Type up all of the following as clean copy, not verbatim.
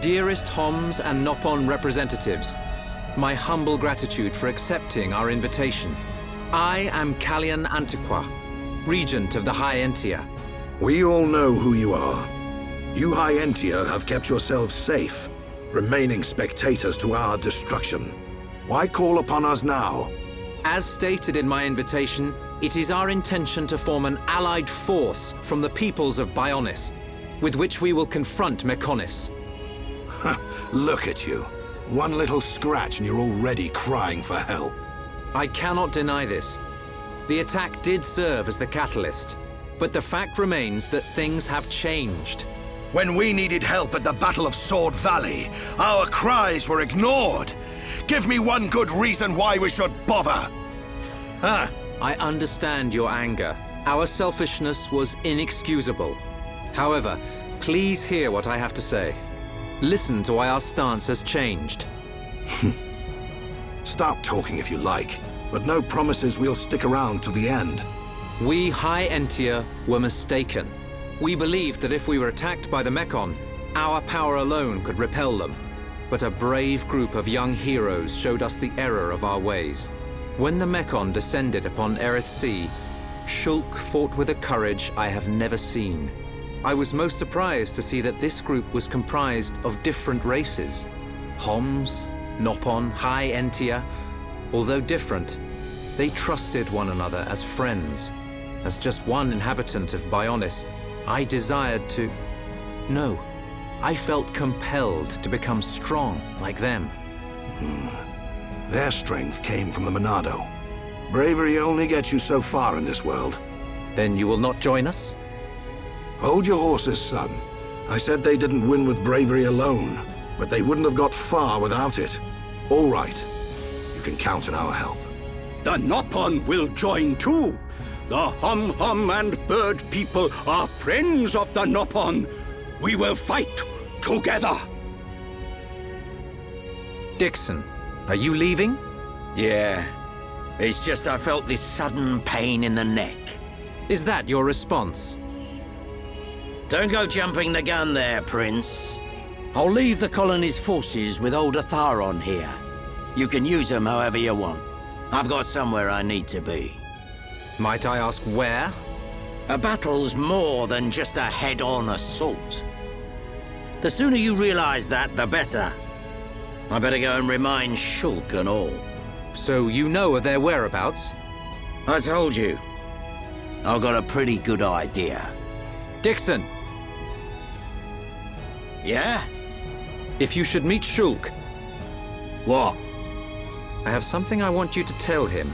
Dearest Homs and Nopon representatives, my humble gratitude for accepting our invitation. I am Kallian Antiqua, Regent of the High Entia. We all know who you are. You High Entia have kept yourselves safe, remaining spectators to our destruction. Why call upon us now? As stated in my invitation, it is our intention to form an allied force from the peoples of Bionis, with which we will confront Mechonis. Look at you. One little scratch and you're already crying for help. I cannot deny this. The attack did serve as the catalyst, but the fact remains that things have changed. When we needed help at the Battle of Sword Valley, our cries were ignored. Give me one good reason why we should bother. I understand your anger. Our selfishness was inexcusable. However, please hear what I have to say. Listen to why our stance has changed. Stop talking if you like, but no promises we'll stick around to the end. We High Entia were mistaken. We believed that if we were attacked by the Mechon, our power alone could repel them. But a brave group of young heroes showed us the error of our ways. When the Mechon descended upon Erith Sea, Shulk fought with a courage I have never seen. I was most surprised to see that this group was comprised of different races. Homs, Nopon, High Entia. Although different, they trusted one another as friends. As just one inhabitant of Bionis, I desired to... No, I felt compelled to become strong like them. Their strength came from the Monado. Bravery only gets you so far in this world. Then you will not join us? Hold your horses, son. I said they didn't win with bravery alone, but they wouldn't have got far without it. All right. You can count on our help. The Nopon will join too. The Hum and Bird people are friends of the Nopon. We will fight together. Dixon, are you leaving? Yeah. It's just I felt this sudden pain in the neck. Is that your response? Don't go jumping the gun there, Prince. I'll leave the colony's forces with old Atharon here. You can use them however you want. I've got somewhere I need to be. Might I ask where? A battle's more than just a head-on assault. The sooner you realize that, the better. I better go and remind Shulk and all. So you know of their whereabouts? I told you. I've got a pretty good idea. Dixon! Yeah? If you should meet Shulk, What? I have something I want you to tell him.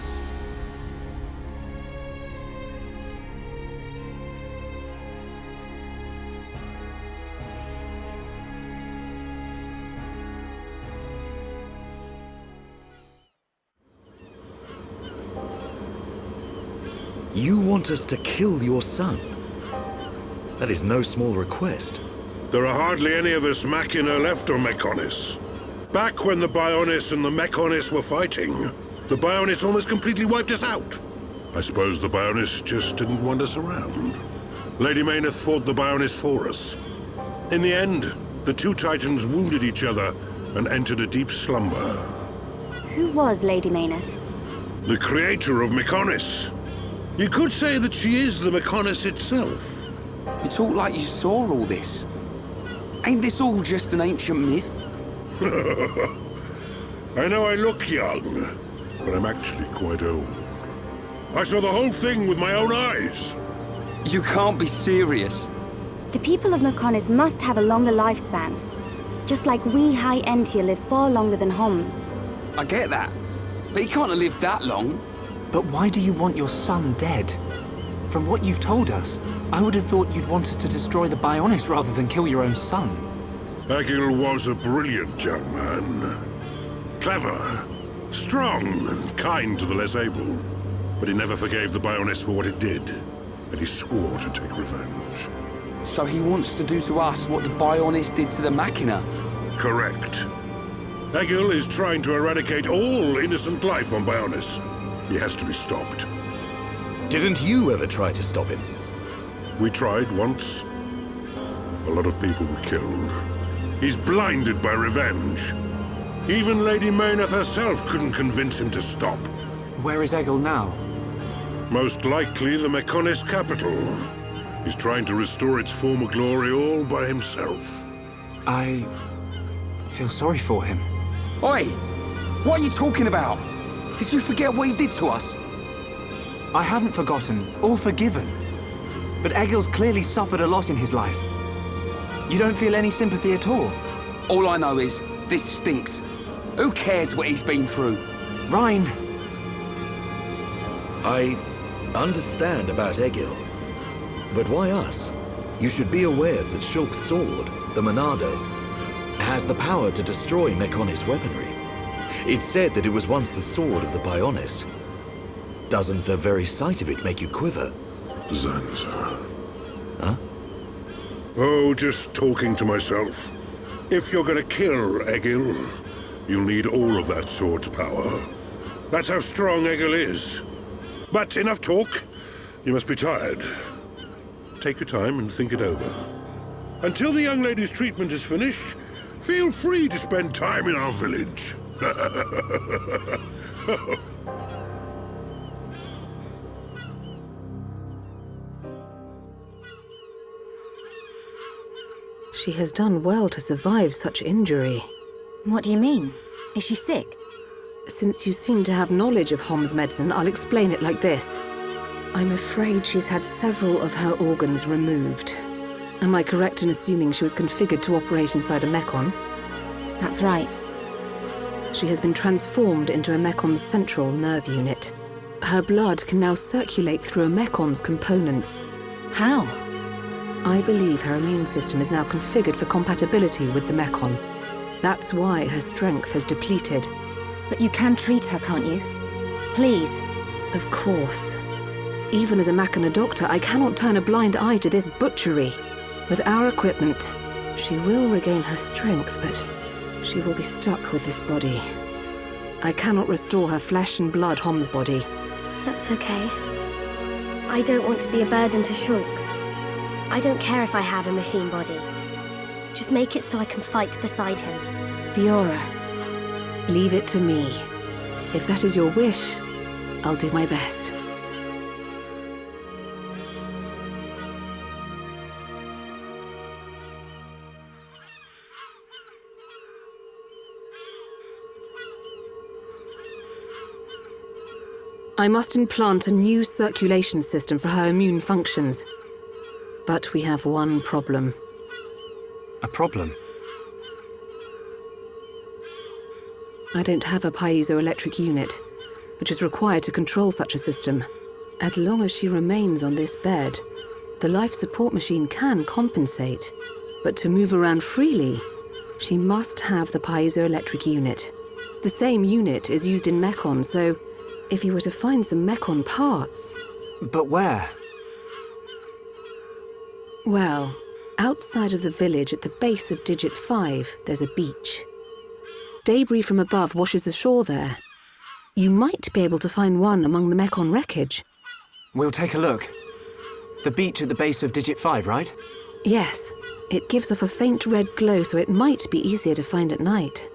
You want us to kill your son? That is no small request. There are hardly any of us Machina left on Mechonis. Back when the Bionis and the Mechonis were fighting, the Bionis almost completely wiped us out. I suppose the Bionis just didn't want us around. Lady Mayneth fought the Bionis for us. In the end, the two titans wounded each other and entered a deep slumber. Who was Lady Mayneth? The creator of Mechonis. You could say that she is the Mechonis itself. You talk like you saw all this. Ain't this all just an ancient myth? I know I look young, but I'm actually quite old. I saw the whole thing with my own eyes. You can't be serious. The people of Mechonis must have a longer lifespan. Just like we High Entia live far longer than Homs. I get that, but he can't have lived that long. But why do you want your son dead? From what you've told us, I would have thought you'd want us to destroy the Bionis rather than kill your own son. Egil was a brilliant young man. Clever, strong, and kind to the less able. But he never forgave the Bionis for what it did, and he swore to take revenge. So he wants to do to us what the Bionis did to the Machina? Correct. Egil is trying to eradicate all innocent life on Bionis. He has to be stopped. Didn't you ever try to stop him? We tried once. A lot of people were killed. He's blinded by revenge. Even Lady Mayneth herself couldn't convince him to stop. Where is Egil now? Most likely the Mechonis capital. He's trying to restore its former glory all by himself. I feel sorry for him. Oi! What are you talking about? Did you forget what he did to us? I haven't forgotten or forgiven. But Egil's clearly suffered a lot in his life. You don't feel any sympathy at all? All I know is, this stinks. Who cares what he's been through? Rhine! I understand about Egil. But why us? You should be aware that Shulk's sword, the Monado, has the power to destroy Mechonis weaponry. It's said that it was once the sword of the Bionis. Doesn't the very sight of it make you quiver? Zanza. Huh? Oh, just talking to myself. If you're gonna kill Egil, you'll need all of that sword's power. That's how strong Egil is. But enough talk. You must be tired. Take your time and think it over. Until the young lady's treatment is finished, feel free to spend time in our village. She has done well to survive such injury. What do you mean? Is she sick? Since you seem to have knowledge of Hom's medicine, I'll explain it like this. I'm afraid she's had several of her organs removed. Am I correct in assuming she was configured to operate inside a Mechon? That's right. She has been transformed into a Mecon's central nerve unit. Her blood can now circulate through a Mecon's components. How? I believe her immune system is now configured for compatibility with the Mechon. That's why her strength has depleted. But you can treat her, can't you? Please. Of course. Even as a Mechana doctor, I cannot turn a blind eye to this butchery. With our equipment, she will regain her strength, but she will be stuck with this body. I cannot restore her flesh and blood Hom's body. That's okay. I don't want to be a burden to Shulk. I don't care if I have a machine body. Just make it so I can fight beside him. Fiora, leave it to me. If that is your wish, I'll do my best. I must implant a new circulation system for her immune functions. But we have one problem. A problem? I don't have a piezoelectric unit, which is required to control such a system. As long as she remains on this bed, the life support machine can compensate. But to move around freely, she must have the piezoelectric unit. The same unit is used in Mechon, so if you were to find some Mechon parts... But where? Well, outside of the village at the base of Digit 5, there's a beach. Debris from above washes ashore there. You might be able to find one among the Mechon wreckage. We'll take a look. The beach at the base of Digit 5, right? Yes. It gives off a faint red glow, so it might be easier to find at night.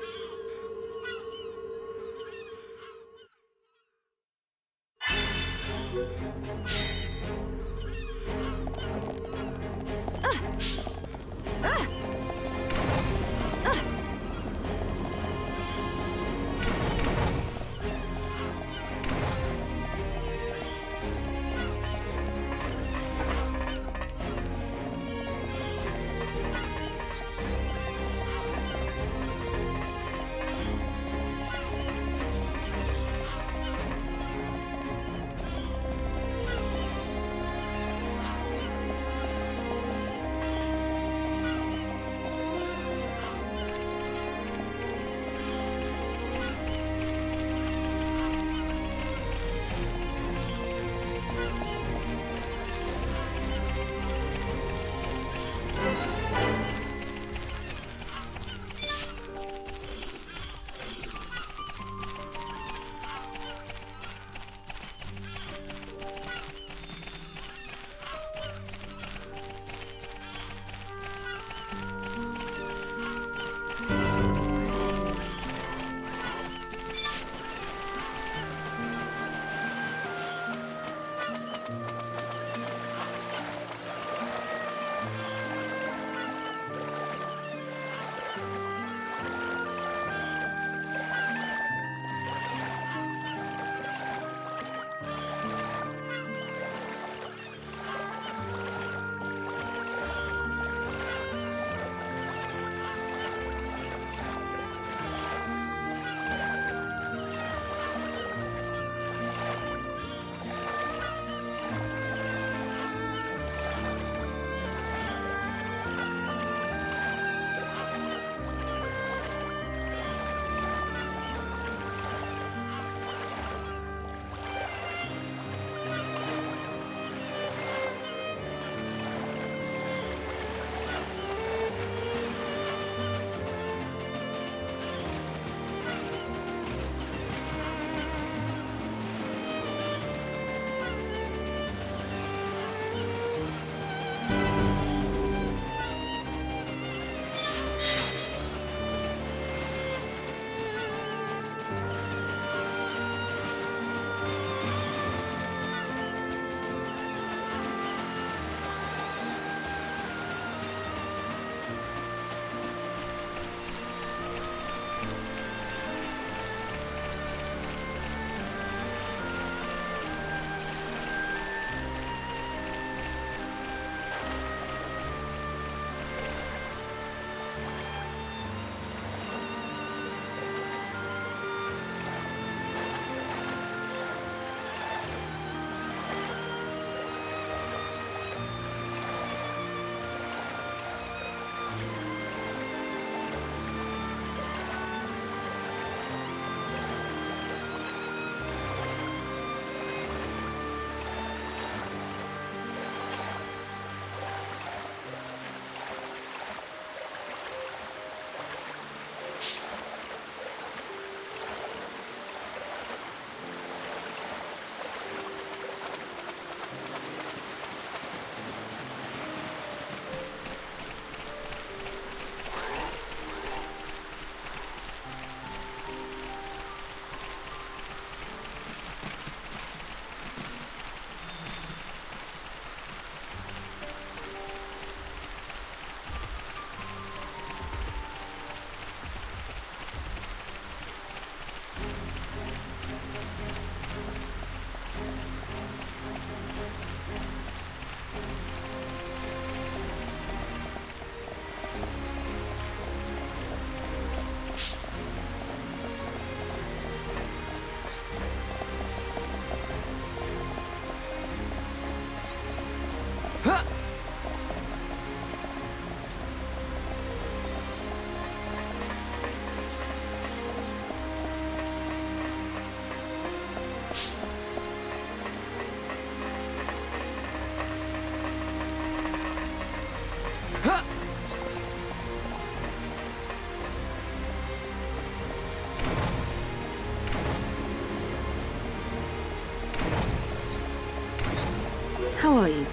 How are you?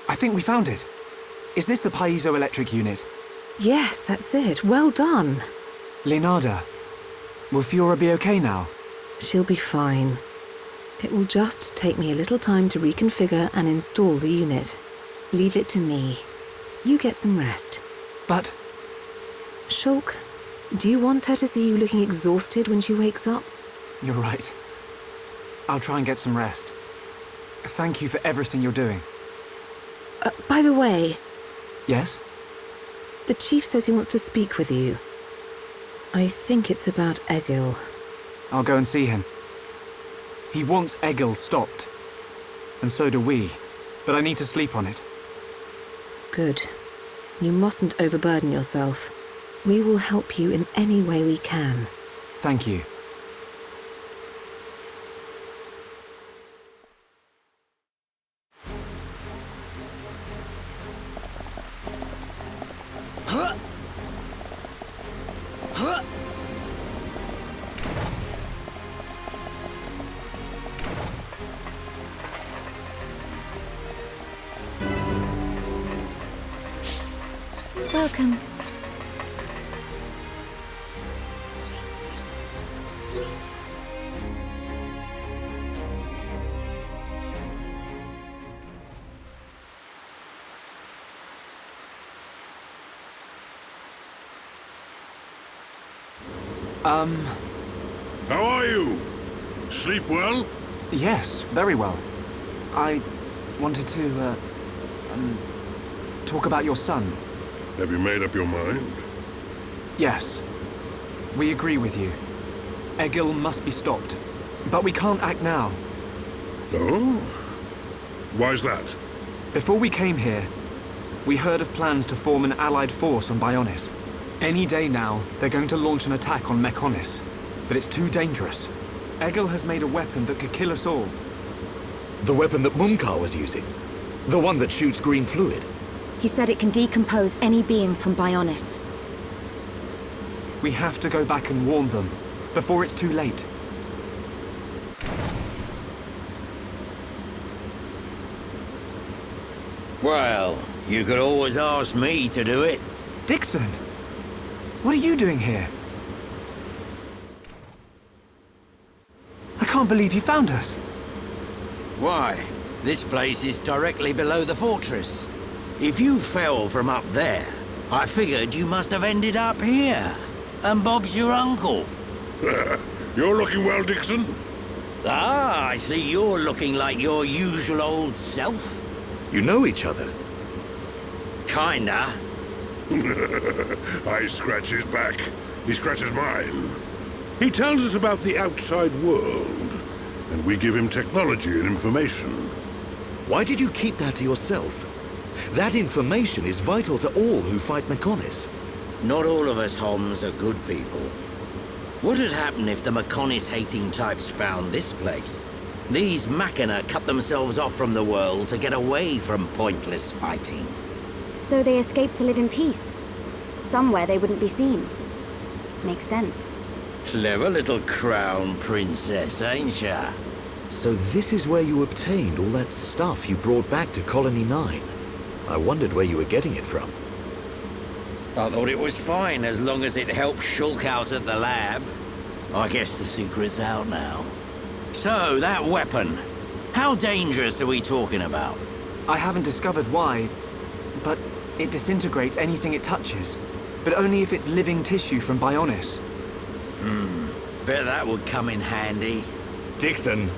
I think we found it. Is this the piezoelectric unit? Yes, that's it. Well done. Leonarda, will Fiora be okay now? She'll be fine. It will just take me a little time to reconfigure and install the unit. Leave it to me. You get some rest. But... Shulk, do you want her to see you looking exhausted when she wakes up? You're right. I'll try and get some rest. Thank you for everything you're doing. By the way... Yes? The Chief says he wants to speak with you. I think it's about Egil. I'll go and see him. He wants Egil stopped. And so do we. But I need to sleep on it. Good. You mustn't overburden yourself. We will help you in any way we can. Thank you. Welcome. How are you? Sleep well? Yes, very well. I wanted to, talk about your son. Have you made up your mind? Yes. We agree with you. Egil must be stopped. But we can't act now. Oh? Why's that? Before we came here, we heard of plans to form an allied force on Bionis. Any day now, they're going to launch an attack on Mechonis. But it's too dangerous. Egil has made a weapon that could kill us all. The weapon that Mumkar was using? The one that shoots green fluid? He said it can decompose any being from Bionis. We have to go back and warn them, before it's too late. Well, you could always ask me to do it. Dixon! What are you doing here? I can't believe you found us. Why? This place is directly below the fortress. If you fell from up there, I figured you must have ended up here. And Bob's your uncle. You're looking well, Dixon. Ah, I see you're looking like your usual old self. You know each other? Kinda. I scratch his back. He scratches mine. He tells us about the outside world, and we give him technology and information. Why did you keep that to yourself? That information is vital to all who fight Mechonis. Not all of us Homs are good people. What would happen if the Mechonis-hating types found this place? These Machina cut themselves off from the world to get away from pointless fighting. So they escaped to live in peace. Somewhere they wouldn't be seen. Makes sense. Clever little crown princess, ain't ya? So this is where you obtained all that stuff you brought back to Colony 9. I wondered where you were getting it from. I thought it was fine as long as it helped Shulk out at the lab. I guess the secret's out now. So, that weapon. How dangerous are we talking about? I haven't discovered why, but it disintegrates anything it touches. But only if it's living tissue from Bionis. Bet that would come in handy. Dixon!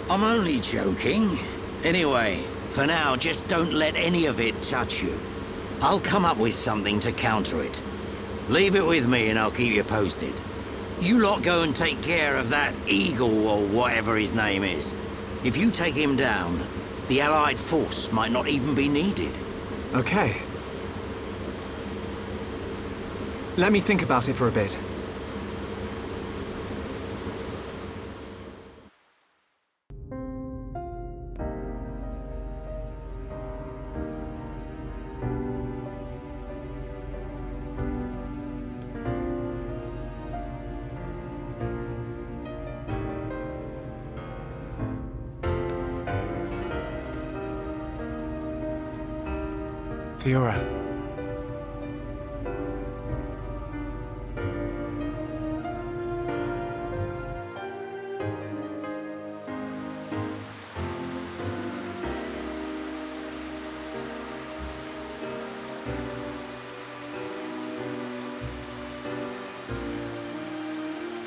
I'm only joking. Anyway, for now, just don't let any of it touch you. I'll come up with something to counter it. Leave it with me and I'll keep you posted. You lot go and take care of that Egil or whatever his name is. If you take him down, the Allied force might not even be needed. Okay. Let me think about it for a bit. Fiora.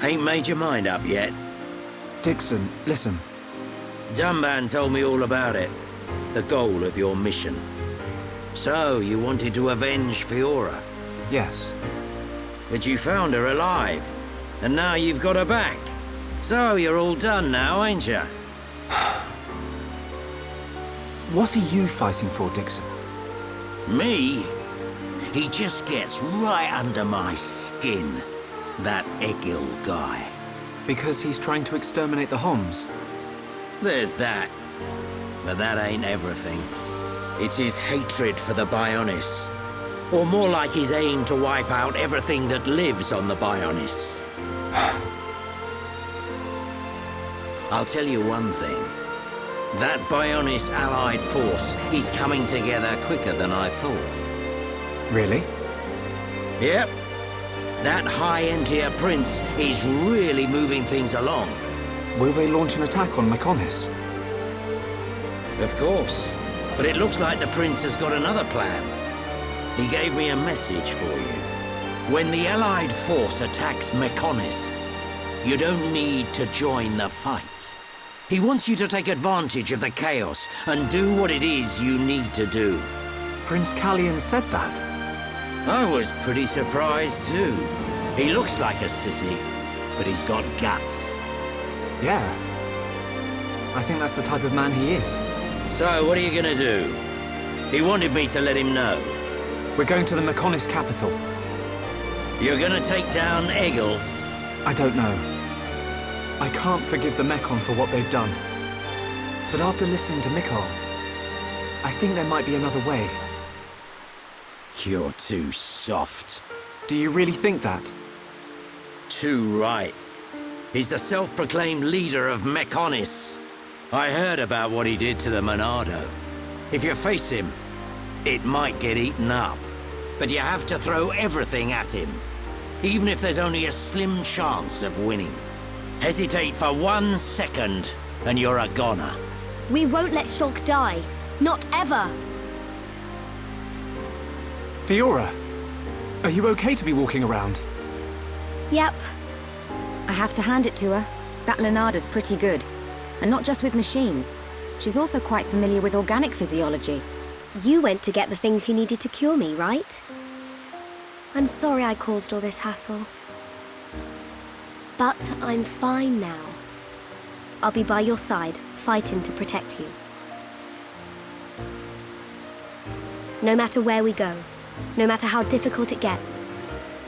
Ain't made your mind up yet? Dixon, listen. Dunban told me all about it. The goal of your mission. So, you wanted to avenge Fiora? Yes. But you found her alive. And now you've got her back. So, you're all done now, ain't you? What are you fighting for, Dixon? Me? He just gets right under my skin. That Egil guy. Because he's trying to exterminate the Homs? There's that. But that ain't everything. It's his hatred for the Bionis. Or more like his aim to wipe out everything that lives on the Bionis. I'll tell you one thing. That Bionis allied force is coming together quicker than I thought. Really? Yep. That high-entier prince is really moving things along. Will they launch an attack on Mechonis? Of course. But it looks like the prince has got another plan. He gave me a message for you. When the allied force attacks Mechonis, you don't need to join the fight. He wants you to take advantage of the chaos and do what it is you need to do. Prince Callian said that? I was pretty surprised too. He looks like a sissy, but he's got guts. Yeah. I think that's the type of man he is. So, what are you gonna do? He wanted me to let him know. We're going to the Mechonis capital. You're gonna take down Egil? I don't know. I can't forgive the Mechon for what they've done. But after listening to Mikol, I think there might be another way. You're too soft. Do you really think that? Too right. He's the self-proclaimed leader of Mechonis. I heard about what he did to the Monado. If you face him, it might get eaten up. But you have to throw everything at him. Even if there's only a slim chance of winning. Hesitate for 1 second, and you're a goner. We won't let Shulk die. Not ever. Fiora, are you okay to be walking around? Yep. I have to hand it to her. That Lenada's pretty good. And not just with machines. She's also quite familiar with organic physiology. You went to get the things you needed to cure me, right? I'm sorry I caused all this hassle. But I'm fine now. I'll be by your side, fighting to protect you. No matter where we go, no matter how difficult it gets,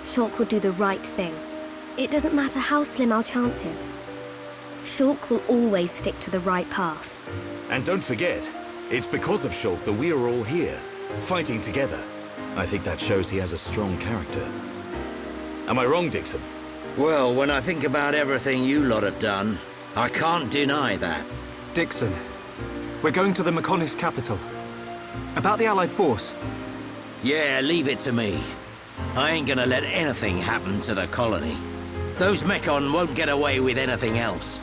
Shulk will do the right thing. It doesn't matter how slim our chances. Shulk will always stick to the right path. And don't forget, it's because of Shulk that we are all here, fighting together. I think that shows he has a strong character. Am I wrong, Dixon? Well, when I think about everything you lot have done, I can't deny that. Dixon, we're going to the Mechonis capital. About the Allied force. Yeah, leave it to me. I ain't gonna let anything happen to the colony. Those Mechon won't get away with anything else.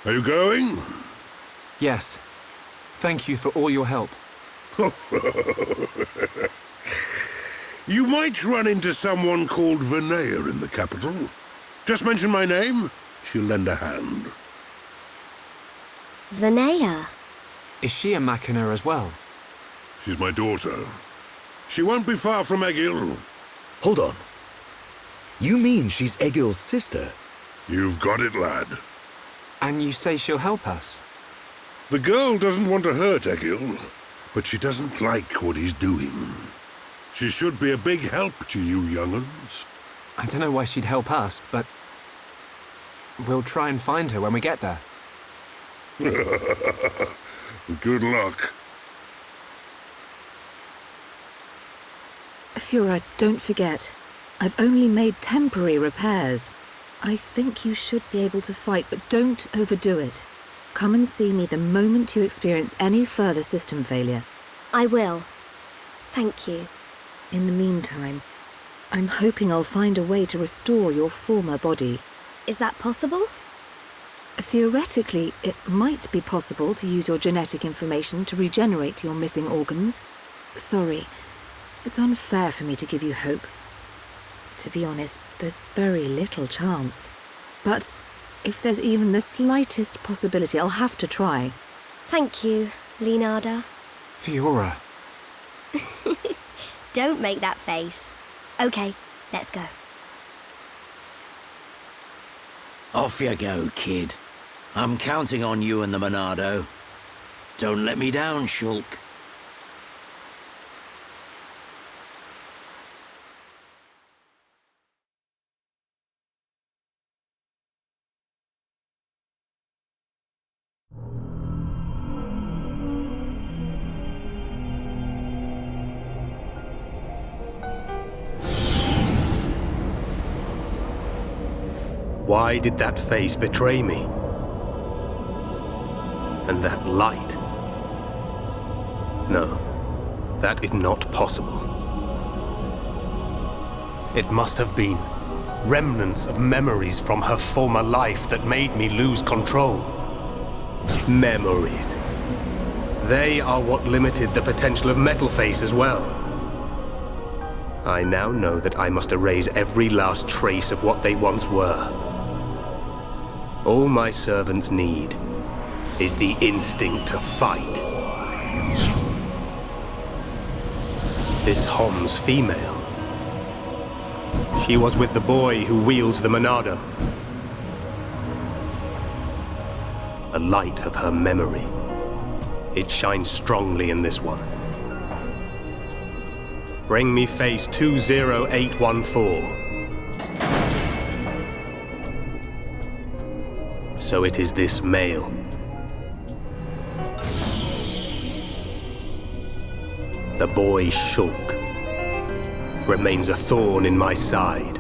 Are you going? Yes. Thank you for all your help. You might run into someone called Vinaya in the capital. Just mention my name, she'll lend a hand. Vinaya? Is she a Machina as well? She's my daughter. She won't be far from Egil. Hold on. You mean she's Egil's sister? You've got it, lad. And you say she'll help us? The girl doesn't want to hurt Egil, but she doesn't like what he's doing. She should be a big help to you young'uns. I don't know why she'd help us, but we'll try and find her when we get there. Good luck. Fiora, don't forget. I've only made temporary repairs. I think you should be able to fight, but don't overdo it. Come and see me the moment you experience any further system failure. I will. Thank you. In the meantime, I'm hoping I'll find a way to restore your former body. Is that possible? Theoretically, it might be possible to use your genetic information to regenerate your missing organs. Sorry, it's unfair for me to give you hope. To be honest, there's very little chance. But if there's even the slightest possibility, I'll have to try. Thank you, Leonarda. Fiora. Don't make that face. Okay, let's go. Off you go, kid. I'm counting on you and the Monado. Don't let me down, Shulk. Why did that face betray me? And that light? No, that is not possible. It must have been remnants of memories from her former life that made me lose control. Memories. They are what limited the potential of Metalface as well. I now know that I must erase every last trace of what they once were. All my servants need is the instinct to fight. This Hom's female. She was with the boy who wields the Monado. A light of her memory. It shines strongly in this one. Bring me face 20814. So it is this male. The boy Shulk remains a thorn in my side.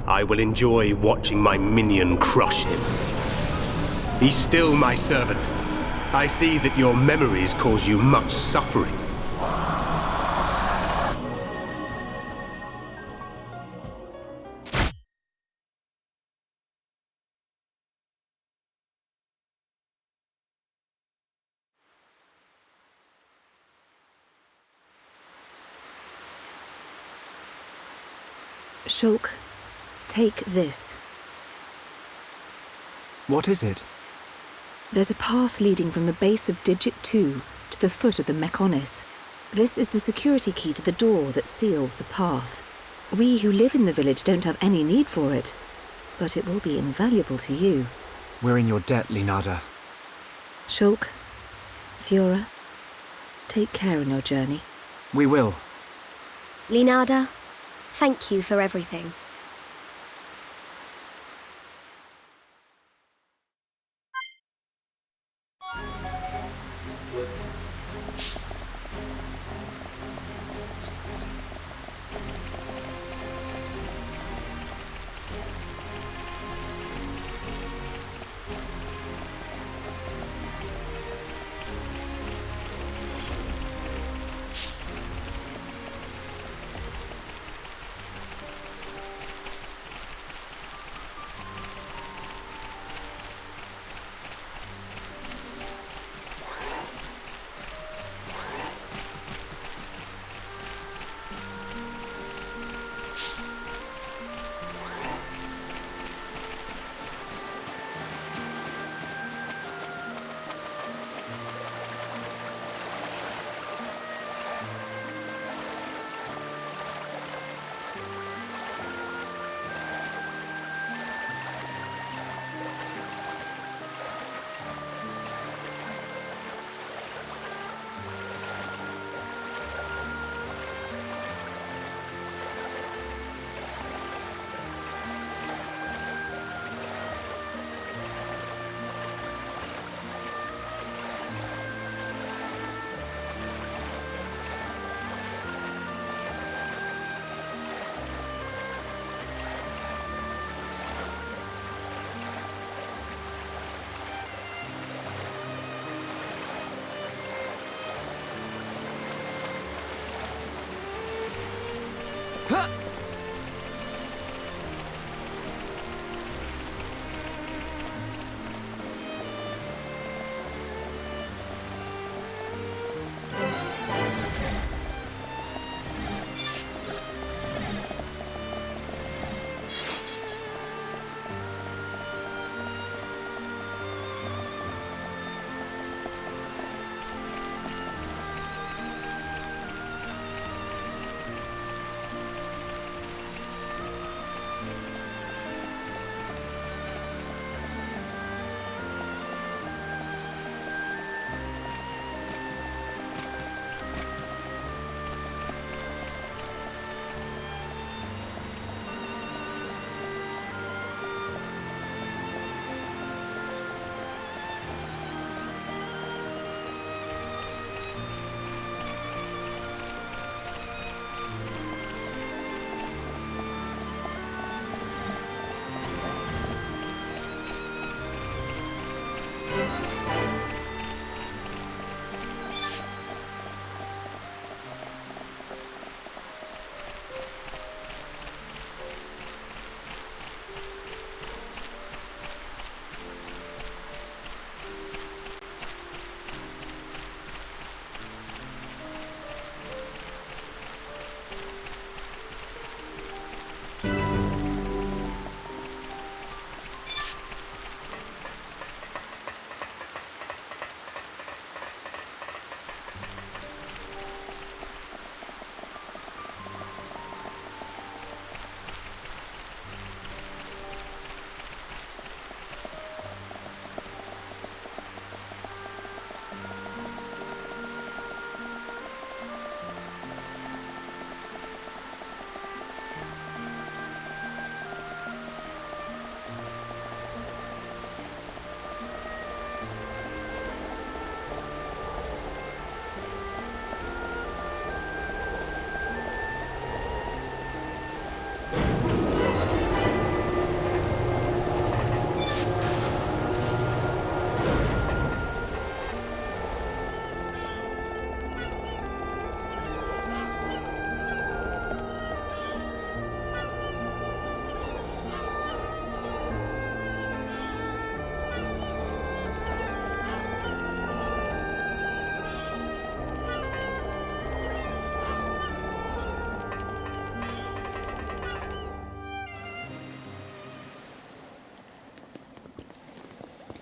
I will enjoy watching my minion crush him. Be still, my servant. I see that your memories cause you much suffering. Shulk, take this. What is it? There's a path leading from the base of Digit 2 to the foot of the Mechonis. This is the security key to the door that seals the path. We who live in the village don't have any need for it, but it will be invaluable to you. We're in your debt, Leonarda. Shulk, Fiora, take care on your journey. We will. Leonarda, thank you for everything.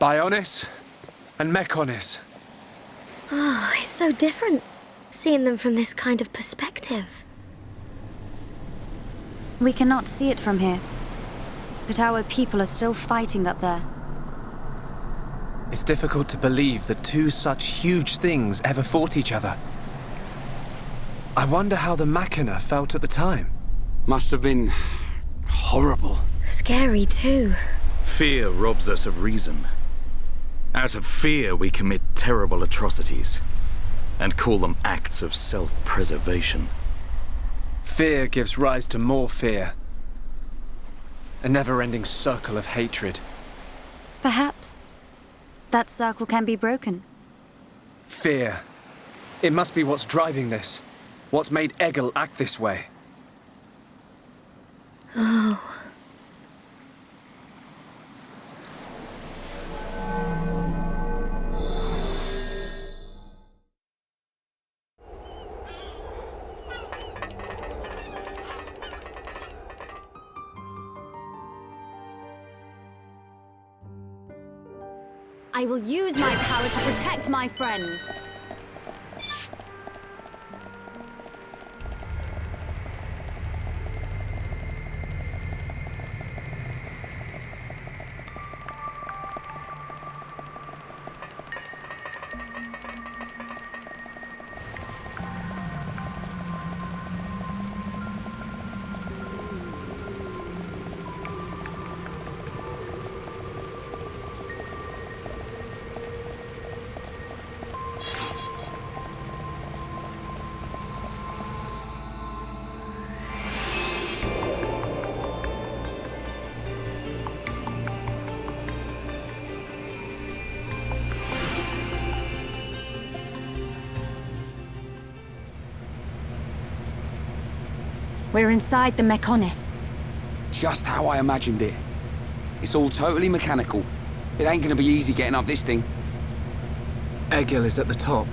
Bionis and Mechonis. Oh, it's so different, seeing them from this kind of perspective. We cannot see it from here, but our people are still fighting up there. It's difficult to believe that two such huge things ever fought each other. I wonder how the Machina felt at the time. Must have been horrible. Scary too. Fear robs us of reason. Out of fear, we commit terrible atrocities and call them acts of self-preservation. Fear gives rise to more fear. A never-ending circle of hatred. Perhaps that circle can be broken. Fear. It must be what's driving this. What's made Egil act this way. Oh. I will use my power to protect my friends. We're inside the Mechonis. Just how I imagined it. It's all totally mechanical. It ain't gonna be easy getting up this thing. Egil is at the top.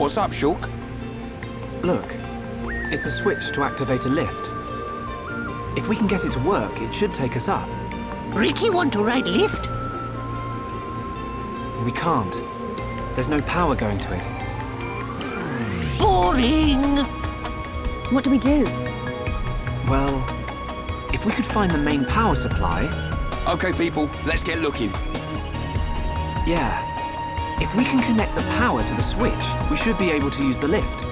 What's up, Shulk? Look, it's a switch to activate a lift. If we can get it to work, it should take us up. Ricky want to ride lift? We can't. There's no power going to it. Boring! What do we do? Well, if we could find the main power supply... Okay, people, let's get looking. Yeah. If we can connect the power to the switch, we should be able to use the lift.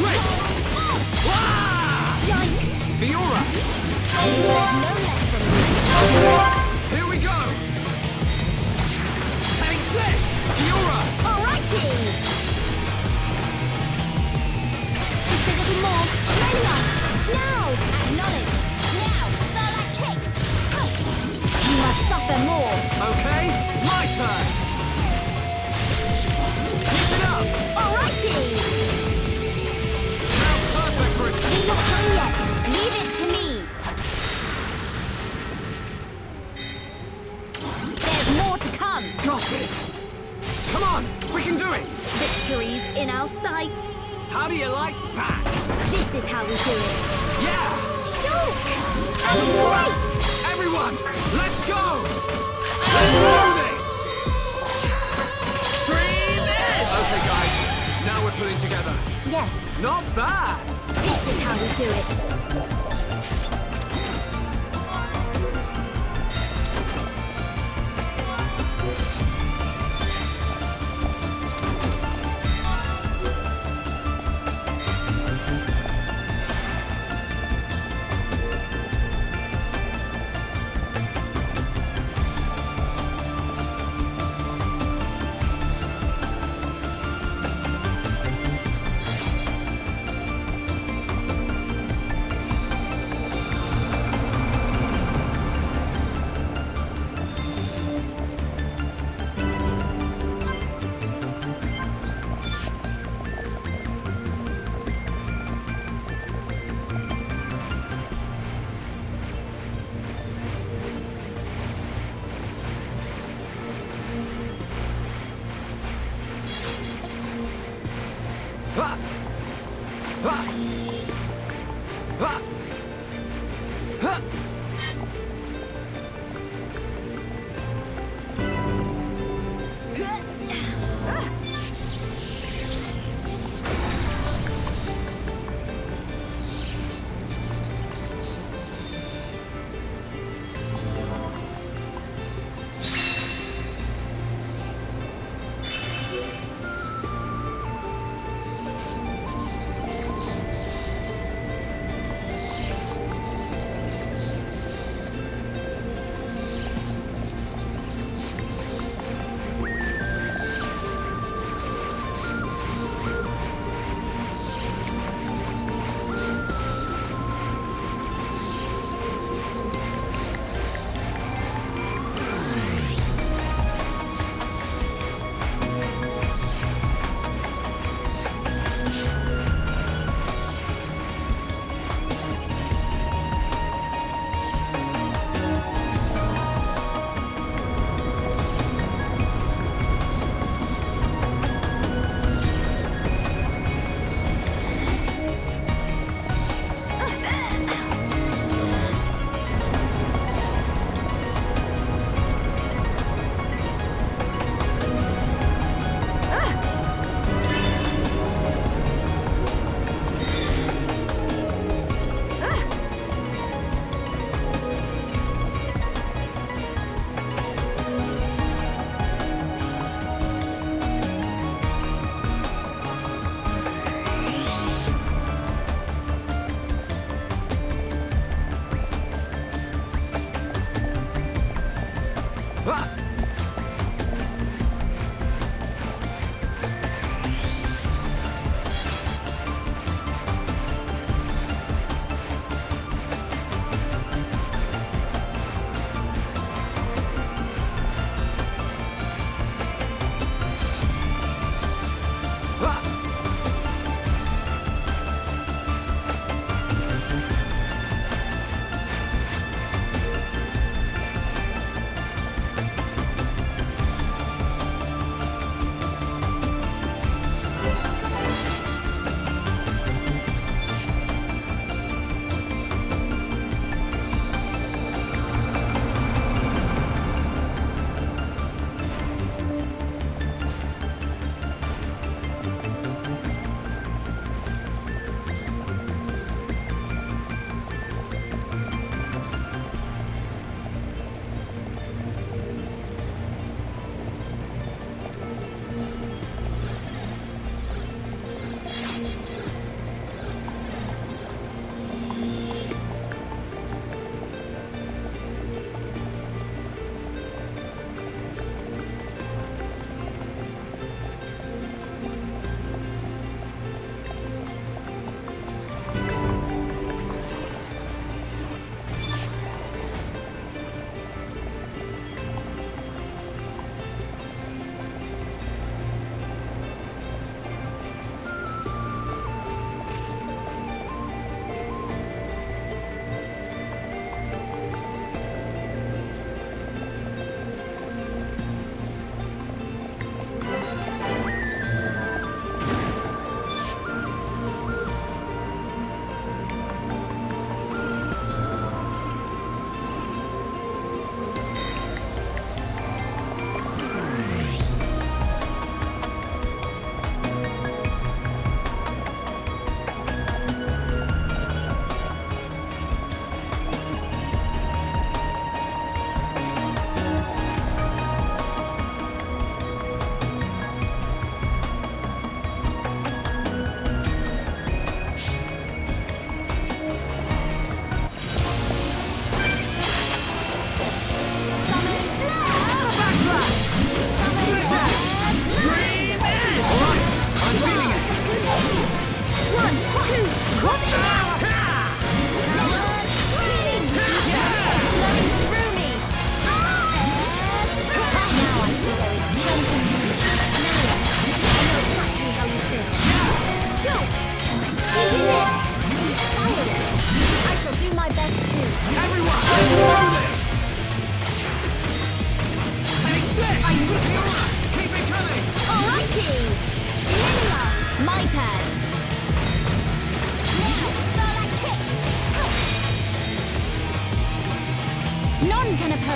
Lift! Yikes! Fiora! No less than Here we go! Take this! Fiora! Alrighty! Just a little more. Melia! Now! Acknowledge! Now! Starlight kick! Out! You must suffer more! Okay, my turn! Keep it up! Alrighty! Now perfect for it! We're not done yet! Leave it to me! There's more to come! Got it! Come on, we can do it! Victory's in our sights! How do you like that? This is how we do it! Yeah! Shulk! That was great! Everyone, let's go! Let's do this! Stream in! Okay, guys, now we're pulling together. Yes, Not bad! this is how we do it! Ah! Ah! Ah! Ah!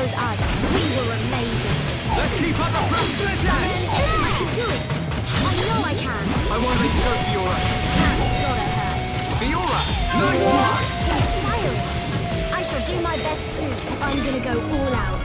was us. We were amazing. Let's keep up the front. I can do it. I know I can. I want to go, Fiora. That's gotta hurt. Fiora! Nice one! Inspiring. I shall do my best too. I'm gonna go all out.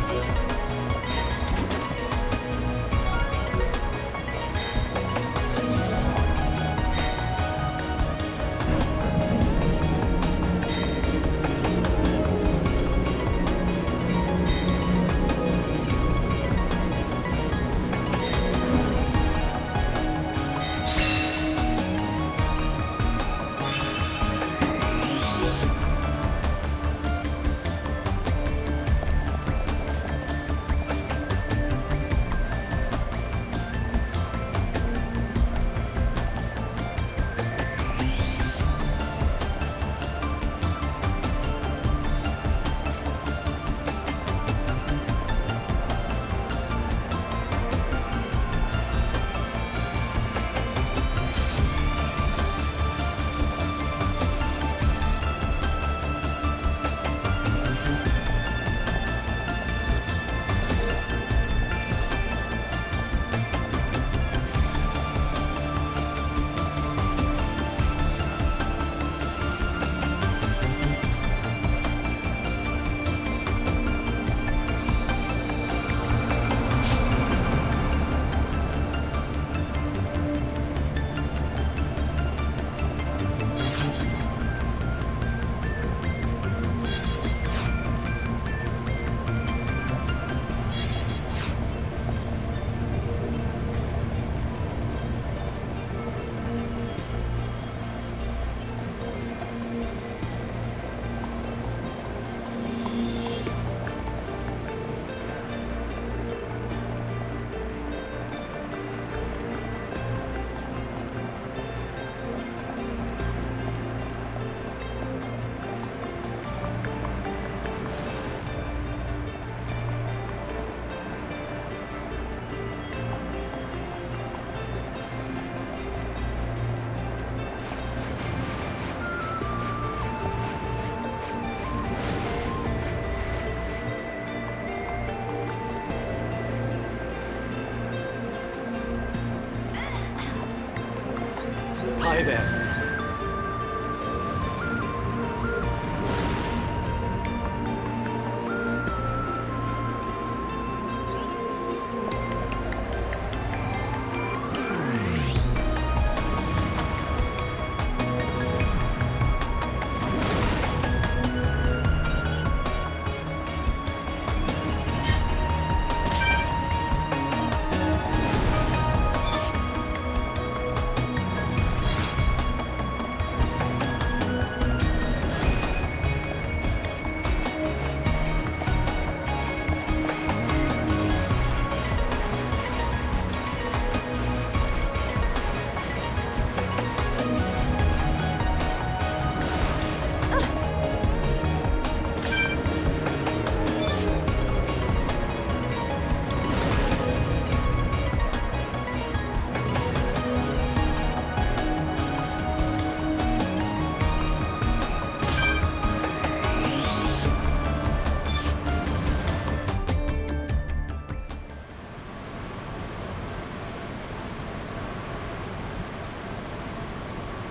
Hi there.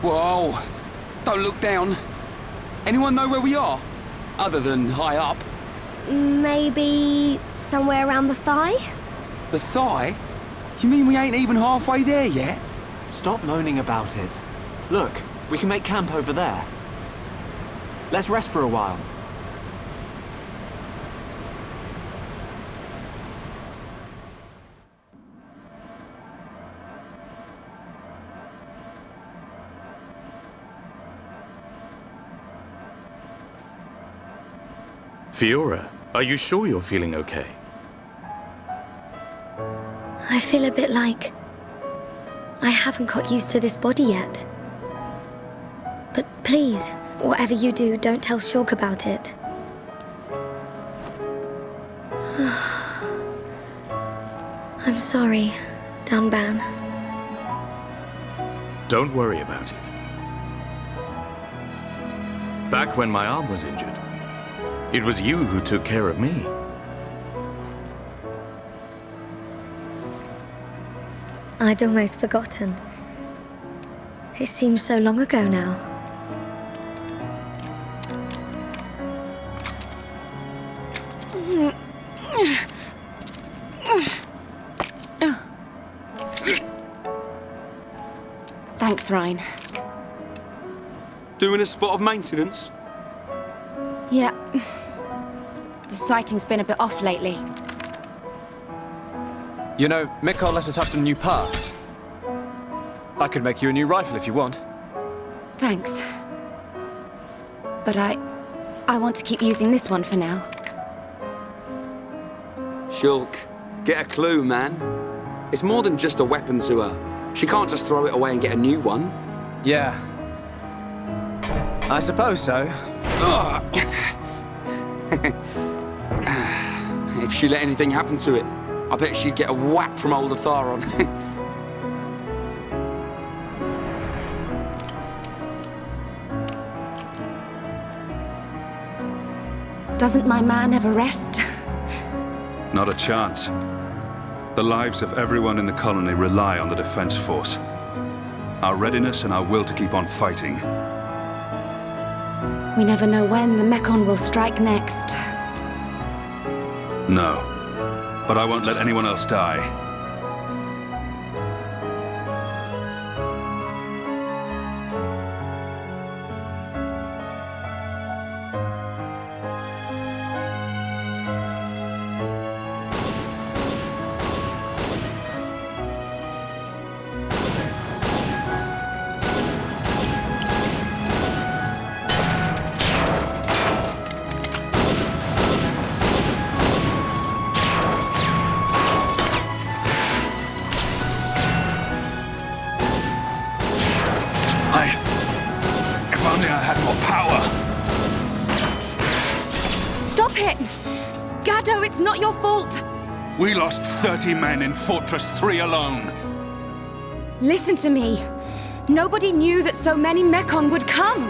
Whoa! Don't look down. Anyone know where we are? Other than high up? Maybe somewhere around the thigh? The thigh? You mean we ain't even halfway there yet? Stop moaning about it. Look, we can make camp over there. Let's rest for a while. Fiora, are you sure you're feeling okay? I feel a bit like I haven't got used to this body yet. But please, whatever you do, don't tell Shulk about it. I'm sorry, Dunban. Don't worry about it. Back when my arm was injured, it was you who took care of me. I'd almost forgotten. It seems so long ago now. Thanks, Ryan. Doing a spot of maintenance? Yeah. The sighting's been a bit off lately. You know, Mechon let us have some new parts. I could make you a new rifle if you want. Thanks. But I want to keep using this one for now. Shulk, get a clue, man. It's more than just a weapon to her. She can't just throw it away and get a new one. Yeah. I suppose so. If she let anything happen to it, I bet she'd get a whack from old Atharon. Doesn't my man ever rest? Not a chance. The lives of everyone in the colony rely on the defense force. Our readiness and our will to keep on fighting. We never know when the Mechon will strike next. No. But I won't let anyone else die. If only I had more power. Stop it! Gadolt, it's not your fault! We lost 30 men in Fortress 3 alone. Listen to me. Nobody knew that so many Mechon would come.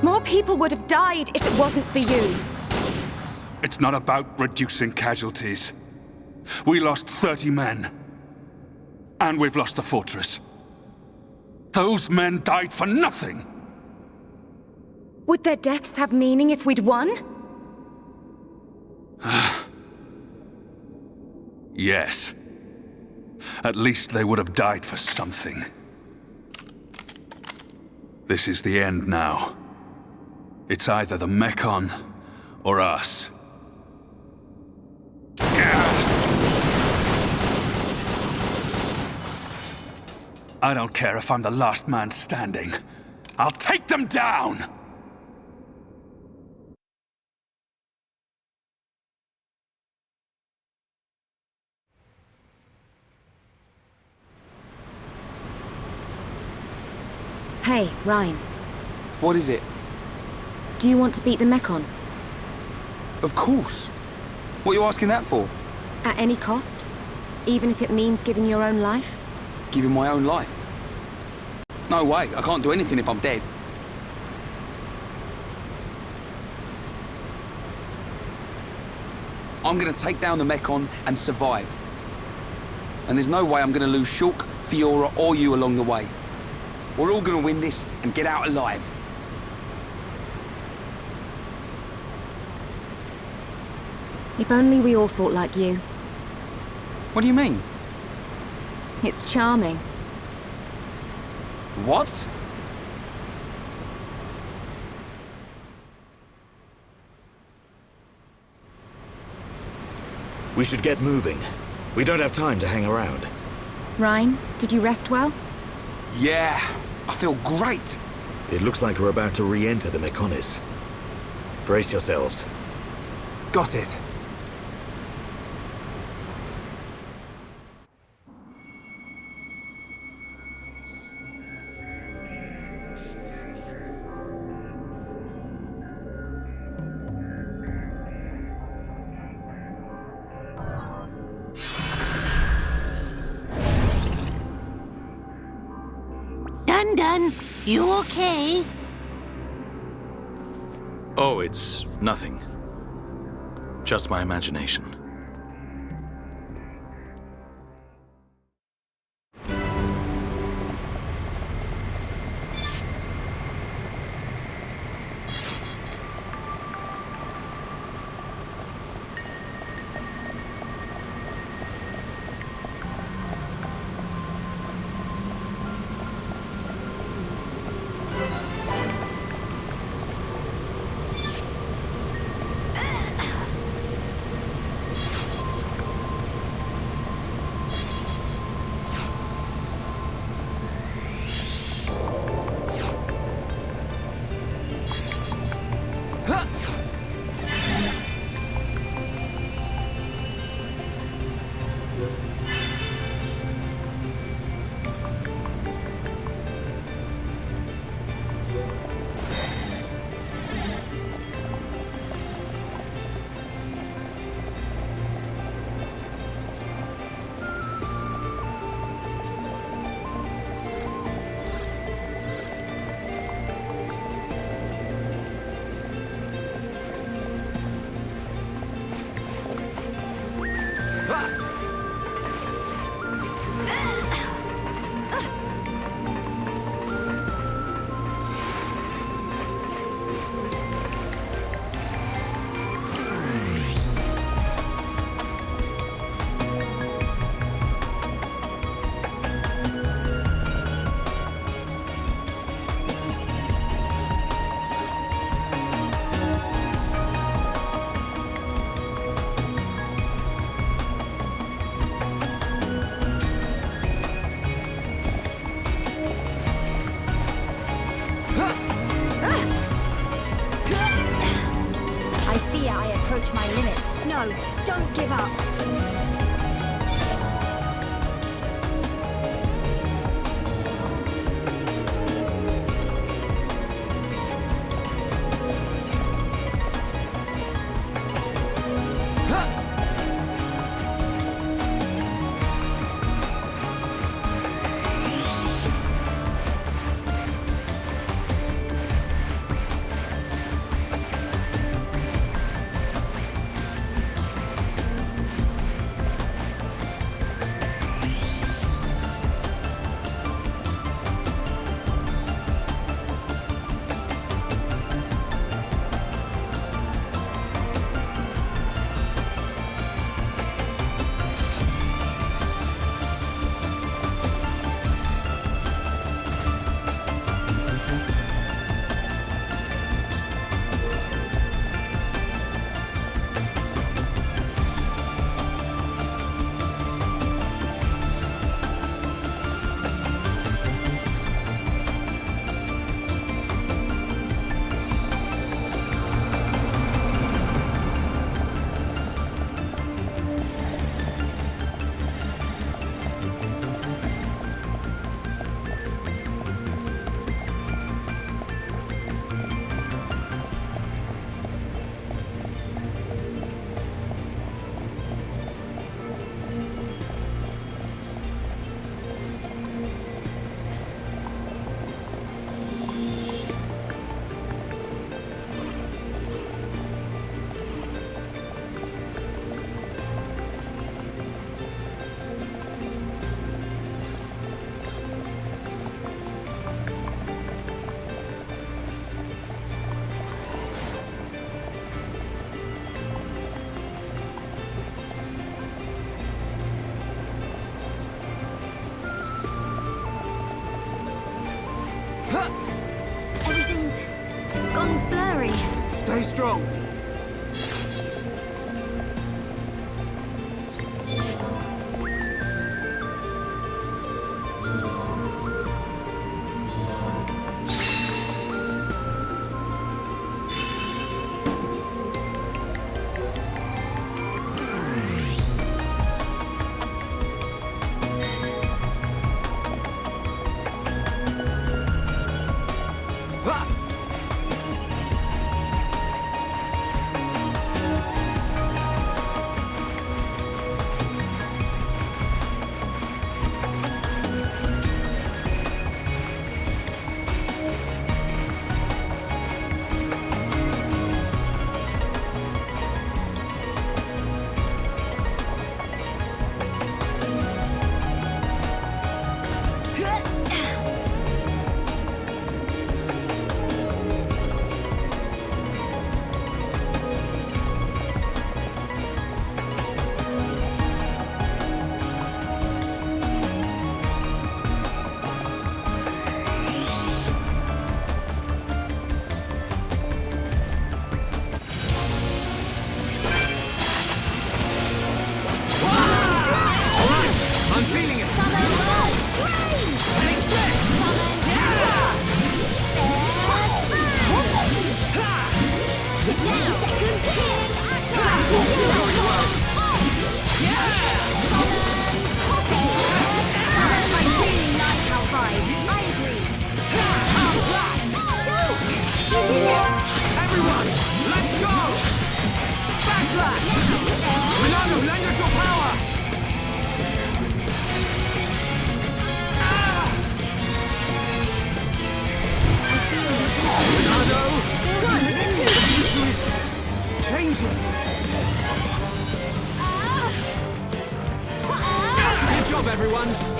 More people would have died if it wasn't for you. It's not about reducing casualties. We lost 30 men. And we've lost the fortress. Those men died for nothing! Would their deaths have meaning if we'd won? Yes. At least they would have died for something. This is the end now. It's either the Mechon or us. I don't care if I'm the last man standing. I'll take them down! Hey, Ryan. What is it? Do you want to beat the Mechon? Of course. What are you asking that for? At any cost? Even if it means giving your own life? Giving my own life? No way, I can't do anything if I'm dead. I'm gonna take down the Mechon and survive. And there's no way I'm gonna lose Shulk, Fiora, or you along the way. We're all gonna win this and get out alive. If only we all thought like you. What do you mean? It's charming. What? We should get moving. We don't have time to hang around. Ryan, did you rest well? Yeah, I feel great. It looks like we're about to re-enter the Mechonis. Brace yourselves. Got it. Dun, you okay? Oh, it's nothing. Just my imagination. No, don't give up. Everything's gone blurry. Stay strong.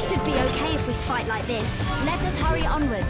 Should be okay if we fight like this. Let us hurry onwards.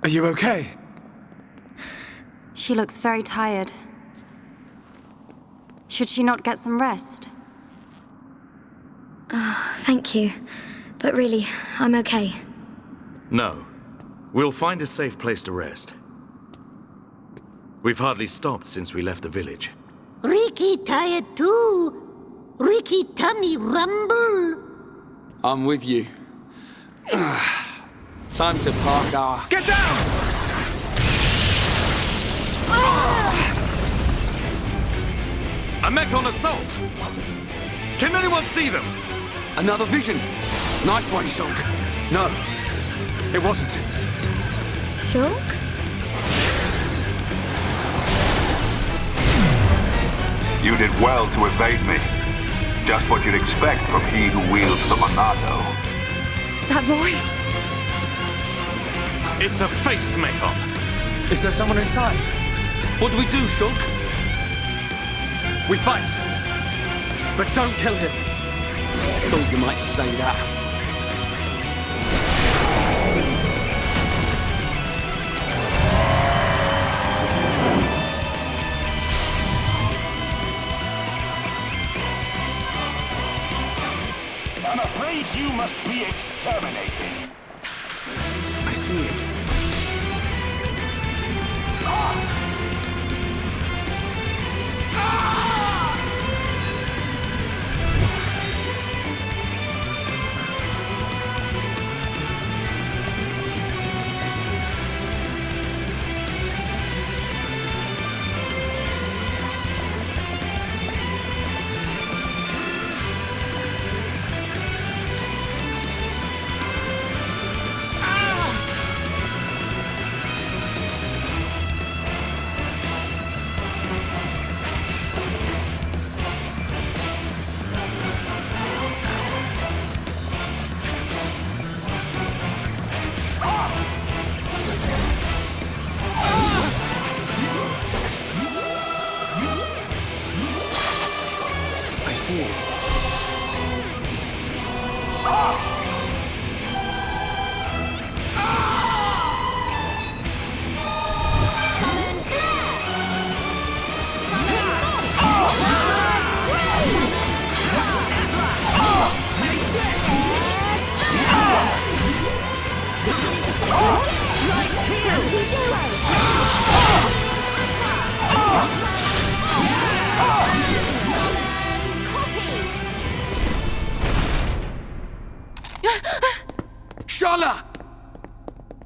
Are you okay? She looks very tired. Should she not get some rest? Thank you. But really, I'm okay. No. We'll find a safe place to rest. We've hardly stopped since we left the village. Ricky tired too. Ricky tummy rumble. I'm with you. Time to park our... Get down! A Mechon assault! Can anyone see them? Another vision! Nice one, Shulk. No, it wasn't. Shulk? You did well to evade me. Just what you'd expect from he who wields the Monado. That voice! It's a faced Mechon. Is there someone inside? What do we do, Shulk? We fight. But don't kill him. Thought you might say that. I'm afraid you must be exterminated. I see it.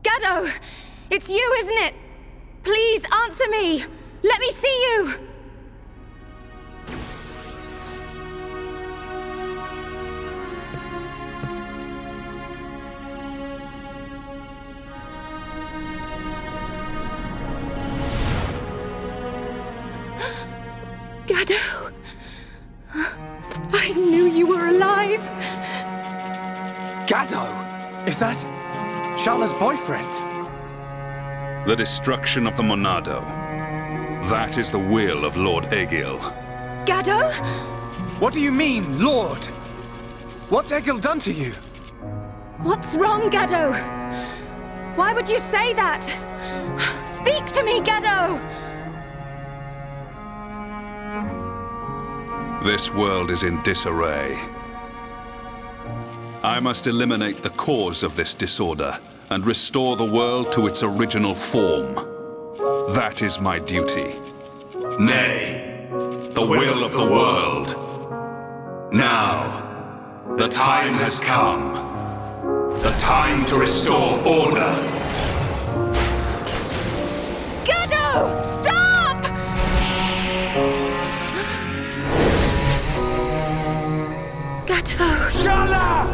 Gado! It's you, isn't it? Please answer me! Let me see you! Gado! I knew you were alive! Gado! Is that Sharla's boyfriend? The destruction of the Monado. That is the will of Lord Egil. Gado? What do you mean, Lord? What's Egil done to you? What's wrong, Gado? Why would you say that? Speak to me, Gado! This world is in disarray. I must eliminate the cause of this disorder and restore the world to its original form. That is my duty. Nay, the will of the world. Now, the time has come. The time to restore order. Gado! Stop! Sharla!